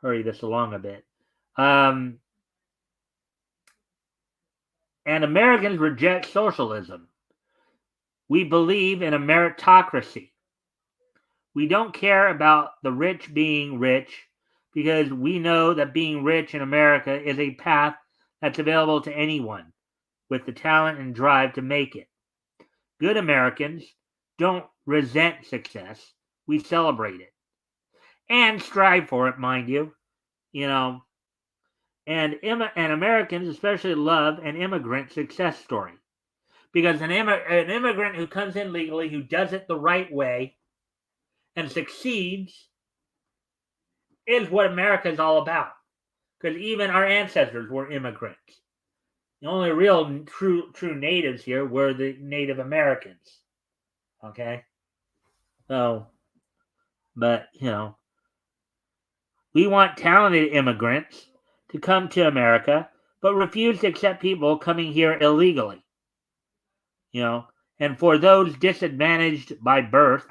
hurry this along a bit. And Americans reject socialism. We believe in a meritocracy. We don't care about the rich being rich because we know that being rich in America is a path that's available to anyone with the talent and drive to make it. Good Americans don't resent success. We celebrate it and strive for it, mind you. And Americans especially love an immigrant success story because an immigrant who comes in legally, who does it the right way and succeeds is what America is all about. Because even our ancestors were immigrants. The only real true natives here were the Native Americans. Okay? So, but, we want talented immigrants to come to America, but refuse to accept people coming here illegally. And for those disadvantaged by birth,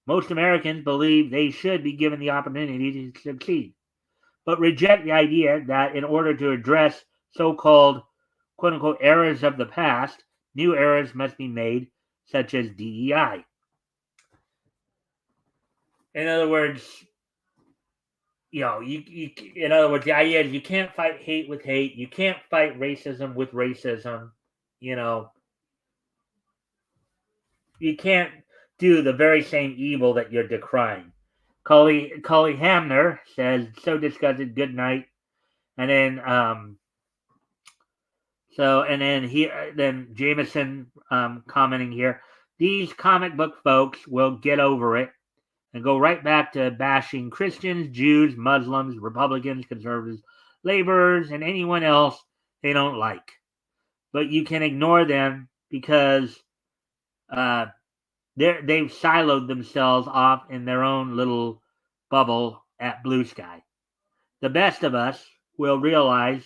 most Americans believe they should be given the opportunity to succeed, but reject the idea that in order to address so-called, quote-unquote, errors of the past, new errors must be made, such as DEI. In other words, you in other words, the idea is you can't fight hate with hate. You can't fight racism with racism. You know, you can't do the very same evil that you're decrying. Cully Hamner says, "So disgusted. Good night." And then then Jameson commenting here, these comic book folks will get over it and go right back to bashing Christians, Jews, Muslims, Republicans, conservatives, laborers, and anyone else they don't like. But you can ignore them because they've siloed themselves off in their own little bubble at Blue Sky. The best of us will realize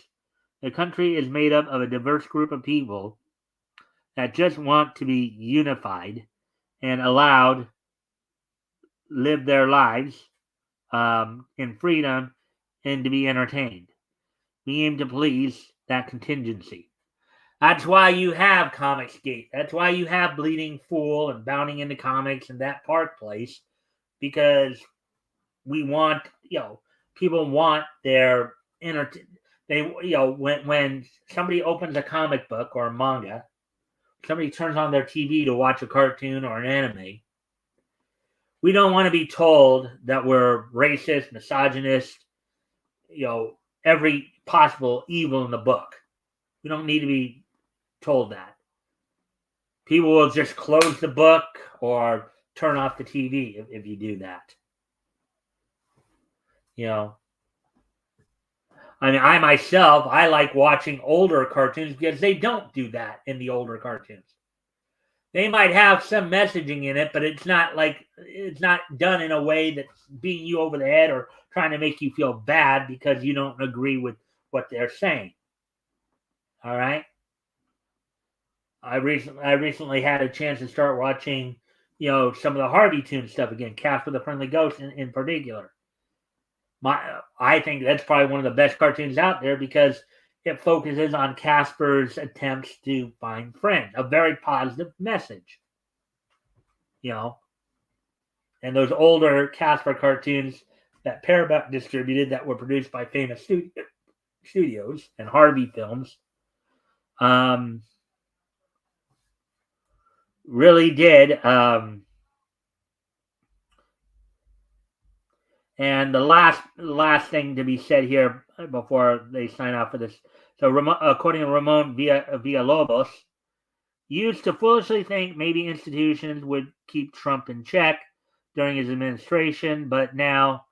the country is made up of a diverse group of people that just want to be unified and allowed live their lives in freedom and to be entertained. We aim to please that contingency. That's why you have Comicsgate. That's why you have Bleeding Fool and Bounding into Comics and that Park Place, because we want, people want their they, when somebody opens a comic book or a manga, somebody turns on their TV to watch a cartoon or an anime, we don't want to be told that we're racist, misogynist, every possible evil in the book. We don't need to be told that. People will just close the book or turn off the TV if you do that. I mean, I myself, I like watching older cartoons because they don't do that in the older cartoons. They might have some messaging in it, but it's not done in a way that's beating you over the head or trying to make you feel bad because you don't agree with what they're saying. All right. I recently had a chance to start watching, some of the Harvey Toon stuff again, Casper the Friendly Ghost in particular. I think that's probably one of the best cartoons out there because it focuses on Casper's attempts to find friends, a very positive message. And those older Casper cartoons that Paramount distributed that were produced by famous studios and Harvey Films, really did. And the last thing to be said here before they sign off for this. So, according to Ramon Villalobos, used to foolishly think maybe institutions would keep Trump in check during his administration, but now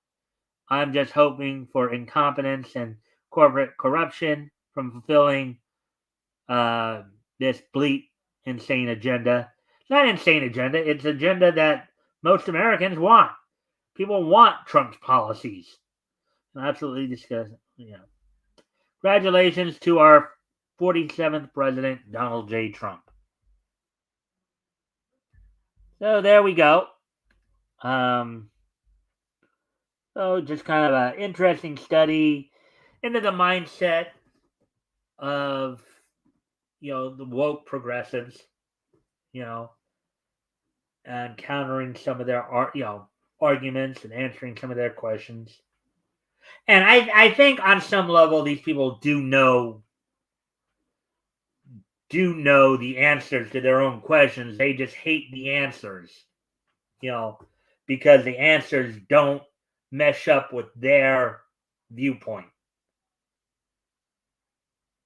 I'm just hoping for incompetence and corporate corruption from fulfilling this bleak, insane agenda. It's not an insane agenda. It's an agenda that most Americans want. People want Trump's policies. Absolutely disgusting. Congratulations to our 47th president, Donald J. Trump. So there we go. So just kind of an interesting study into the mindset of, the woke progressives, and countering some of their, arguments and answering some of their questions. And I think on some level these people do know the answers to their own questions. They just hate the answers, because the answers don't mesh up with their viewpoint.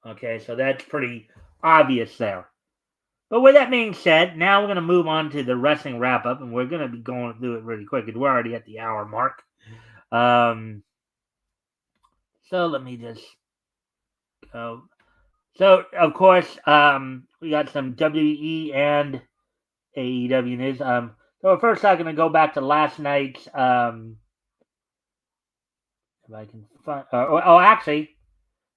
Okay, so that's pretty obvious there. But with that being said, now we're going to move on to the wrestling wrap-up, and we're going to be going through it really quick because we're already at the hour mark. So let me just go. So, of course, we got some WWE and AEW news. So first I'm going to go back to last night's, if I can find, actually,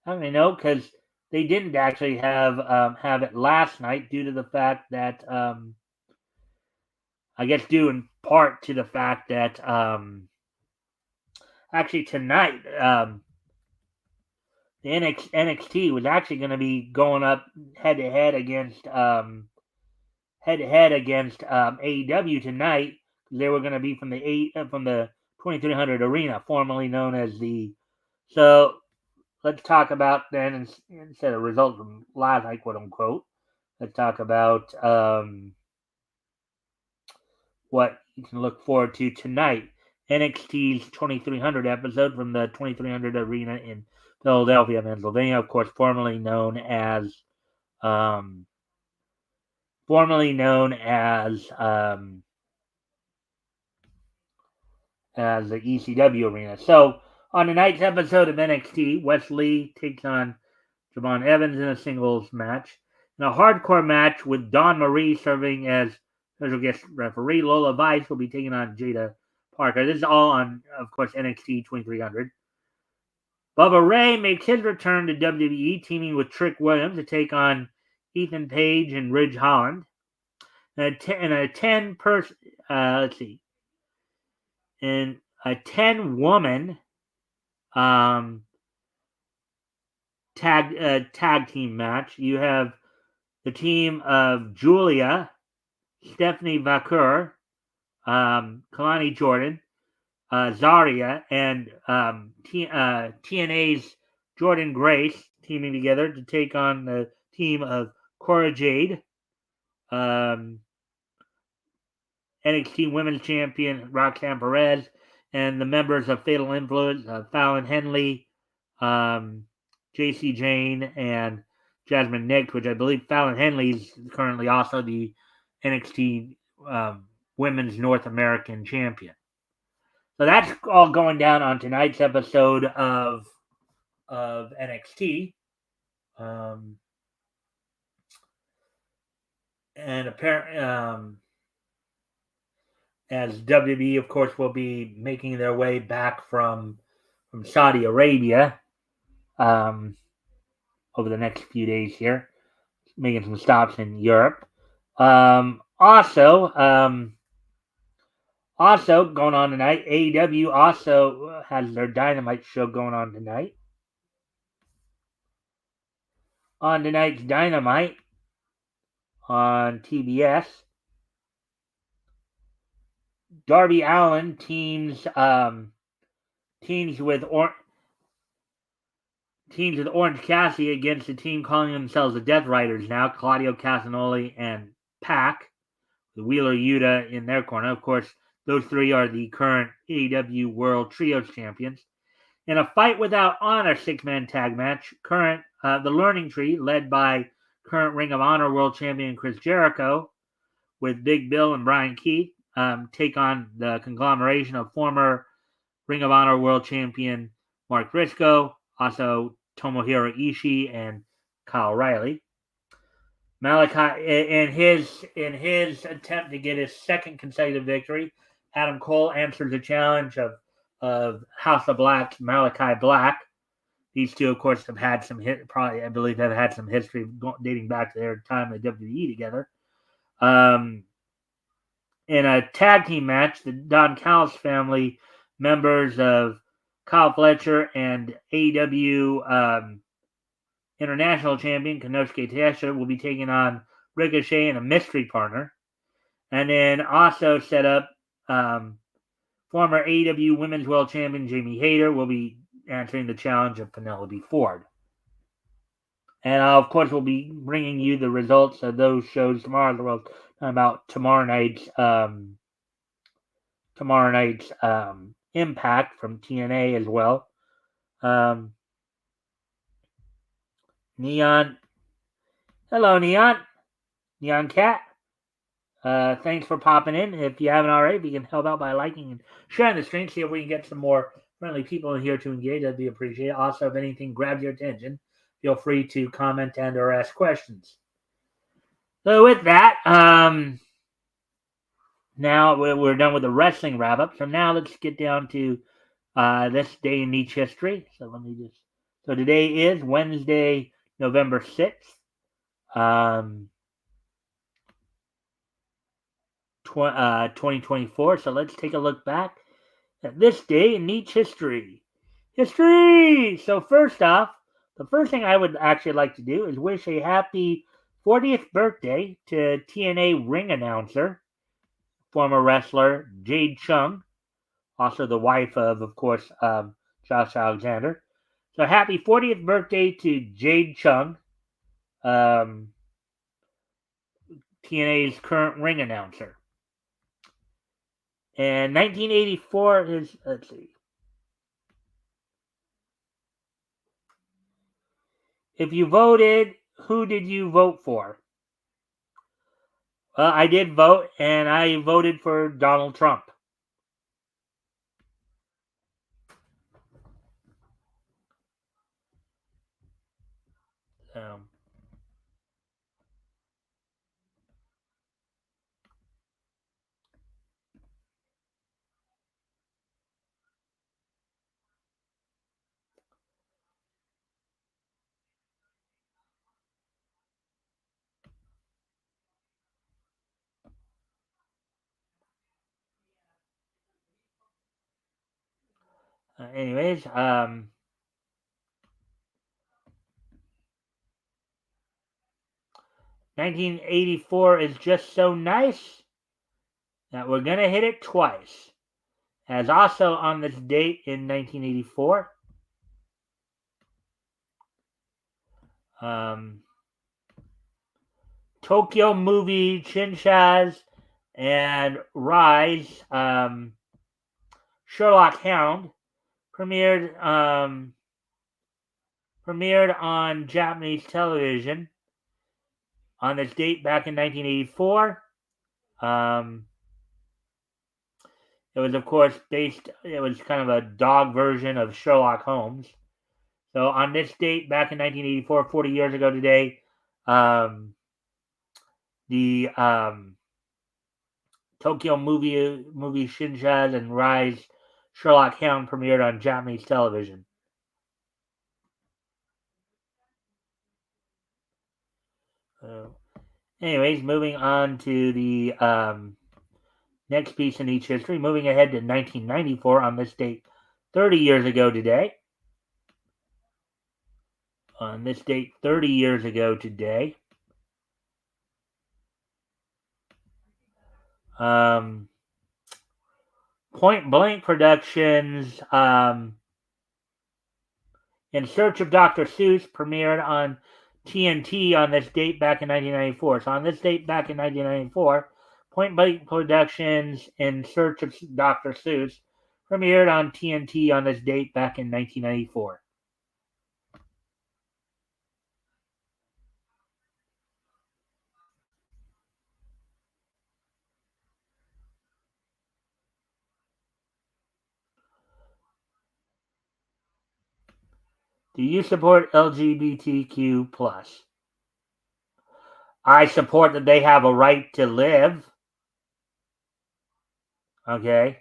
I don't even know, because they didn't actually have it last night due to the fact that, I guess due in part to the fact that, actually tonight, the NXT was actually going to be going up head to head against AEW tonight. They were going to be from the 2300 Arena, formerly known as the. So let's talk about then, instead of results from last night, quote unquote, let's talk about what you can look forward to tonight. NXT's 2300 episode from the 2300 Arena in Philadelphia, Pennsylvania, of course, um, formerly known as the ECW Arena. So on tonight's episode of NXT, Wes Lee takes on Javon Evans in a singles match. In a hardcore match with Dawn Marie serving as special guest referee, Lola Vice will be taking on Jada Parker. This is all on, of course, NXT 2300. Bubba Ray makes his return to WWE, teaming with Trick Williams to take on Ethan Page and Ridge Holland. In a 10-person, in a 10-woman tag team match, you have the team of Julia, Stephanie Vaquer, Kalani Jordan, Zarya, and TNA's Jordan Grace teaming together to take on the team of Cora Jade, NXT Women's Champion Roxanne Perez, and the members of Fatal Influence, Fallon Henley, JC Jane, and Jasmine Nix, which I believe Fallon Henley is currently also the NXT Women's North American Champion. So that's all going down on tonight's episode of NXT. And apparently, as WWE, of course, will be making their way back from Saudi Arabia over the next few days here, making some stops in Europe. Also going on tonight, AEW also has their Dynamite show going on tonight. On tonight's Dynamite on TBS, Darby Allin teams with Orange Cassidy against the team calling themselves the Death Riders now, Claudio Castagnoli and Pac, the Wheeler Yuta in their corner. Of course, those three are the current AEW World Trios Champions. In a Fight Without Honor 6-man tag match, the Learning Tree, led by current Ring of Honor World Champion Chris Jericho, with Big Bill and Brian Keith, take on the conglomeration of former Ring of Honor World Champion Mark Briscoe, also Tomohiro Ishii and Kyle O'Reilly. Malachi, in his attempt to get his second consecutive victory, Adam Cole answers the challenge of House of Black's Malachi Black. These two, of course, have had some have had some history dating back to their time at WWE together. In a tag team match, the Don Callis family members of Kyle Fletcher and AEW International Champion Konosuke Takeshita will be taking on Ricochet and a mystery partner. And then also set up former AEW Women's World Champion Jamie Hayter will be answering the challenge of Penelope Ford. And of course, we'll be bringing you the results of those shows tomorrow. We'll talk about tomorrow night's Impact from TNA as well. Neon. Hello, Neon. Neon Cat. Thanks for popping in. If you haven't already, if you can help out by liking and sharing the stream, see if we can get some more friendly people in here to engage. That'd be appreciated. Also, if anything grabs your attention, feel free to comment and or ask questions. So with that, now we're done with the wrestling wrap-up. So now let's get down to this day in Niche history. So today is Wednesday, November 6th. 2024. So let's take a look back at this day in Niche history. So first off, the first thing I would actually like to do is wish a happy 40th birthday to TNA ring announcer, former wrestler Jade Chung. also the wife of course, Josh Alexander. So happy 40th birthday to Jade Chung, um, TNA's current ring announcer. And 1984 is, let's see. If you voted, who did you vote for? Well, I did vote, and I voted for Donald Trump. So, anyways, 1984 is just so nice that we're going to hit it twice. As also on this date in 1984, um, Tokyo movie Shinshaz and Rise, Sherlock Hound premiered on Japanese television on this date back in 1984. It was, of course, it was kind of a dog version of Sherlock Holmes. So on this date back in 1984, 40 years ago today, the Tokyo movie Shinshaz and Rise Sherlock Hound premiered on Japanese television. Anyways, moving on to the next piece in each history. Moving ahead to 1994 on this date, 30 years ago today. On this date, 30 years ago today. Point Blank Productions, In Search of Dr. Seuss premiered on TNT on this date back in 1994. So on this date back in 1994, Point Blank Productions In Search of Dr. Seuss premiered on TNT on this date back in 1994. Do you support LGBTQ plus? I support that they have a right to live. Okay.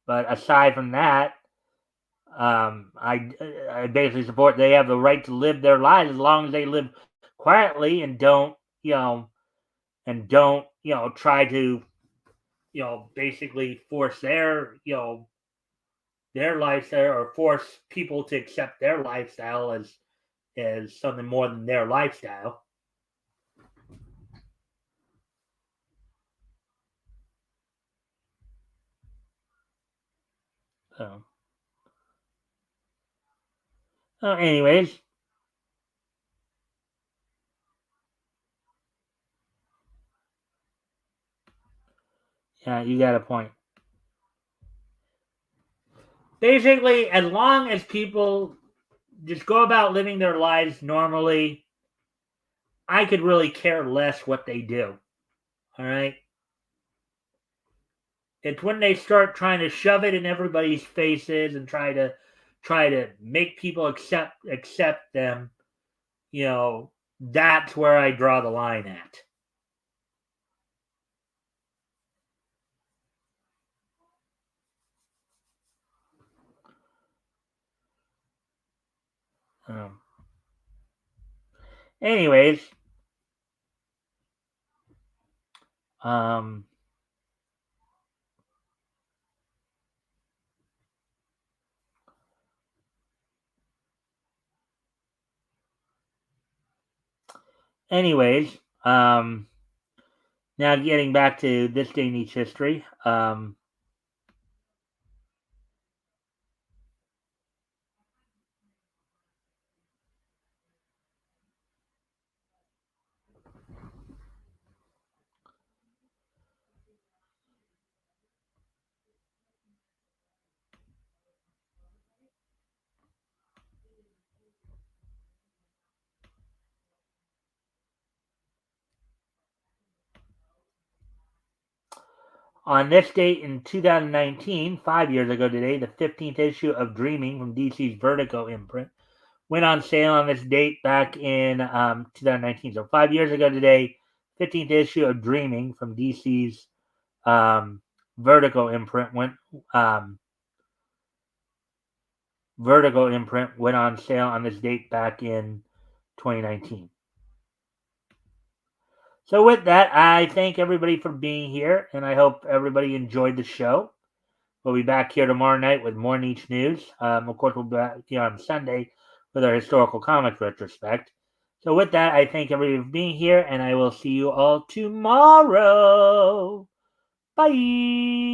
But aside from that, I basically support they have the right to live their lives as long as they live quietly and don't try to basically force their lifestyle or force people to accept their lifestyle as something more than their lifestyle. So, anyways, yeah, you got a point. Basically, as long as people just go about living their lives normally, I could really care less what they do. All right. It's when they start trying to shove it in everybody's faces and try to make people accept them. That's where I draw the line at. Um, anyways, um, anyways, now getting back to this day in each history. On this date in 2019, 5 years ago today, the 15th issue of Dreaming from DC's Vertigo imprint went on sale on this date back in 2019. So 5 years ago today, 15th issue of Dreaming from DC's Vertigo imprint went on sale on this date back in 2019. So with that, I thank everybody for being here, and I hope everybody enjoyed the show. We'll be back here tomorrow night with more niche news. Of course, we'll be back here on Sunday with our historical comics retrospect. So with that, I thank everybody for being here, and I will see you all tomorrow. Bye.